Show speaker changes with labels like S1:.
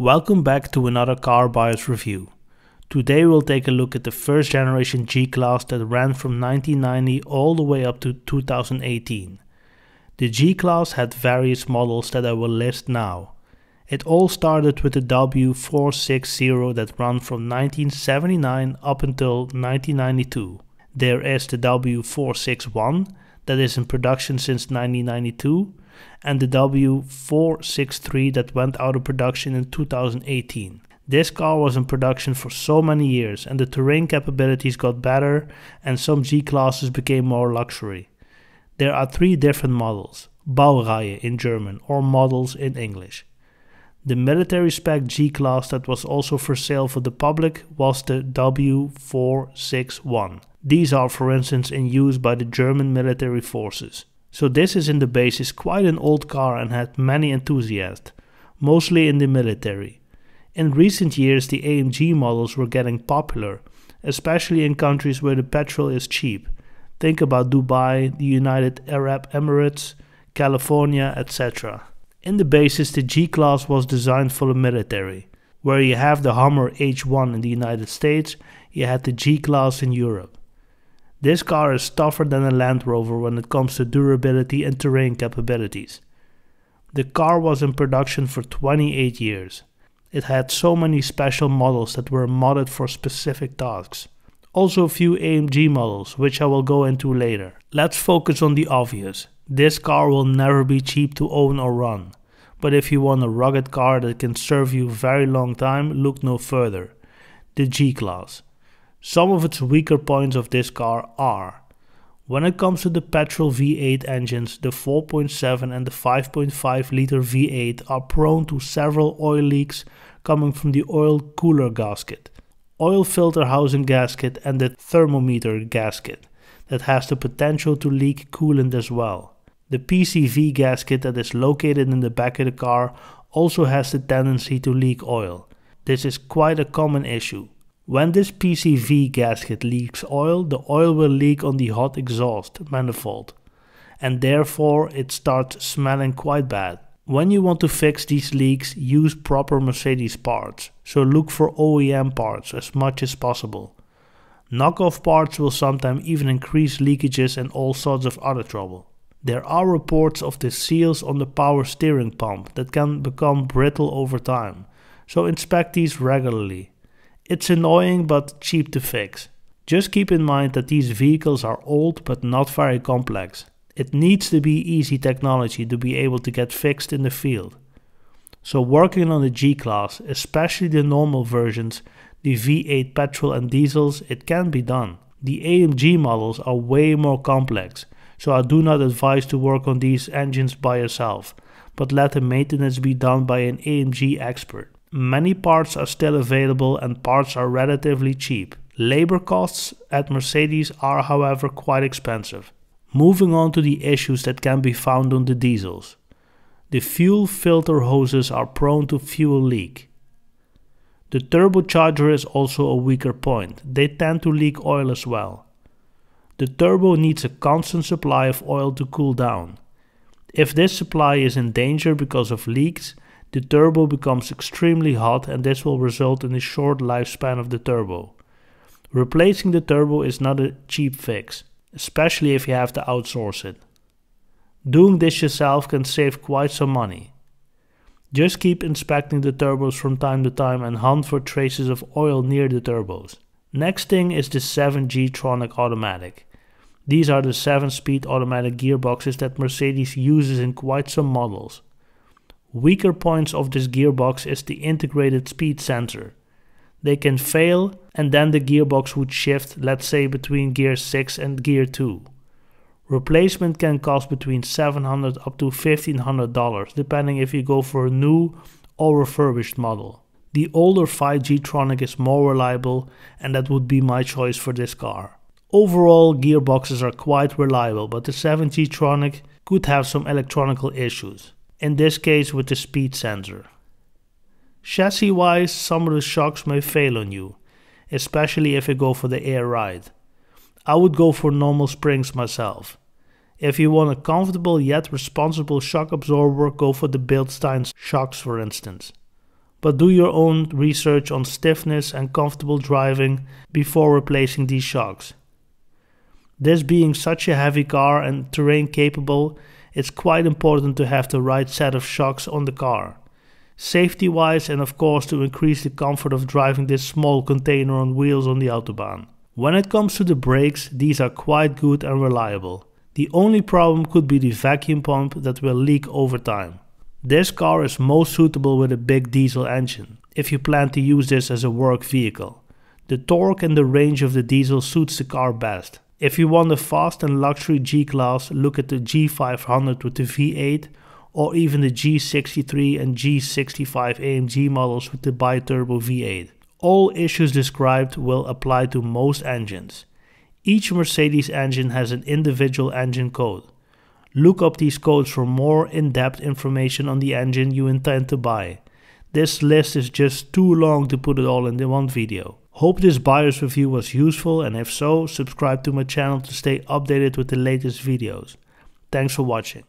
S1: Welcome back to another car buyer's review. Today we'll take a look at the first generation G-Class that ran from 1990 all the way up to 2018. The G-Class had various models that I will list now. It all started with the W460 that ran from 1979 up until 1992. There is the W461 that is in production since 1992 and the W463 that went out of production in 2018. This car was in production for so many years and the terrain capabilities got better and some G-classes became more luxury. There are three different models, Baureihe in German or models in English. The military spec G-Class that was also for sale for the public was the W461. These are for instance in use by the German military forces. So this is in the basis quite an old car and had many enthusiasts, mostly in the military. In recent years the AMG models were getting popular, especially in countries where the petrol is cheap. Think about Dubai, the United Arab Emirates, California, etc. In the basis the G-Class was designed for the military. Where you have the Hummer H1 in the United States, you had the G-Class in Europe. This car is tougher than a Land Rover when it comes to durability and terrain capabilities. The car was in production for 28 years. It had so many special models that were modded for specific tasks. Also a few AMG models, which I will go into later. Let's focus on the obvious. This car will never be cheap to own or run. But if you want a rugged car that can serve you a very long time, look no further. The G-Class. Some of its weaker points of this car are: when it comes to the petrol V8 engines, the 4.7 and the 5.5 liter V8 are prone to several oil leaks coming from the oil cooler gasket, oil filter housing gasket and the thermometer gasket that has the potential to leak coolant as well. The PCV gasket that is located in the back of the car also has the tendency to leak oil. This is quite a common issue. When this PCV gasket leaks oil, the oil will leak on the hot exhaust manifold and therefore it starts smelling quite bad. When you want to fix these leaks, use proper Mercedes parts, so look for OEM parts as much as possible. Knockoff parts will sometimes even increase leakages and all sorts of other trouble. There are reports of the seals on the power steering pump that can become brittle over time, so inspect these regularly. It's annoying but cheap to fix. Just keep in mind that these vehicles are old but not very complex. It needs to be easy technology to be able to get fixed in the field. So working on the G-Class, especially the normal versions, the V8 petrol and diesels, it can be done. The AMG models are way more complex, so I do not advise to work on these engines by yourself, but let the maintenance be done by an AMG expert. Many parts are still available and parts are relatively cheap. Labor costs at Mercedes are however quite expensive. Moving on to the issues that can be found on the diesels. The fuel filter hoses are prone to fuel leak. The turbocharger is also a weaker point. They tend to leak oil as well. The turbo needs a constant supply of oil to cool down. If this supply is in danger because of leaks, the turbo becomes extremely hot and this will result in a short lifespan of the turbo. Replacing the turbo is not a cheap fix, especially if you have to outsource it. Doing this yourself can save quite some money. Just keep inspecting the turbos from time to time and hunt for traces of oil near the turbos. Next thing is the 7G tronic automatic. These are the 7-speed automatic gearboxes that Mercedes uses in quite some models. Weaker points of this gearbox is the integrated speed sensor. They can fail and then the gearbox would shift, let's say between gear 6 and gear 2. Replacement can cost between $700 up to $1,500 depending if you go for a new or refurbished model. The older 5G tronic is more reliable and that would be my choice for this car. Overall gearboxes are quite reliable, but the 7G tronic could have some electronical issues. In this case with the speed sensor. Chassis wise, some of the shocks may fail on you, especially if you go for the air ride. I would go for normal springs myself. If you want a comfortable yet responsible shock absorber, go for the Bilstein shocks for instance. but do your own research on stiffness and comfortable driving before replacing these shocks. This being such a heavy car and terrain capable, it's quite important to have the right set of shocks on the car. Safety wise, and of course to increase the comfort of driving this small container on wheels on the Autobahn. When it comes to the brakes, these are quite good and reliable. The only problem could be the vacuum pump that will leak over time. This car is most suitable with a big diesel engine, if you plan to use this as a work vehicle. The torque and the range of the diesel suits the car best. If you want a fast and luxury G-Class, look at the G500 with the V8 or even the G63 and G65 AMG models with the bi-turbo V8. All issues described will apply to most engines. Each Mercedes engine has an individual engine code. Look up these codes for more in-depth information on the engine you intend to buy. This list is just too long to put it all in one video. Hope this buyer's review was useful, and if so, subscribe to my channel to stay updated with the latest videos. Thanks for watching.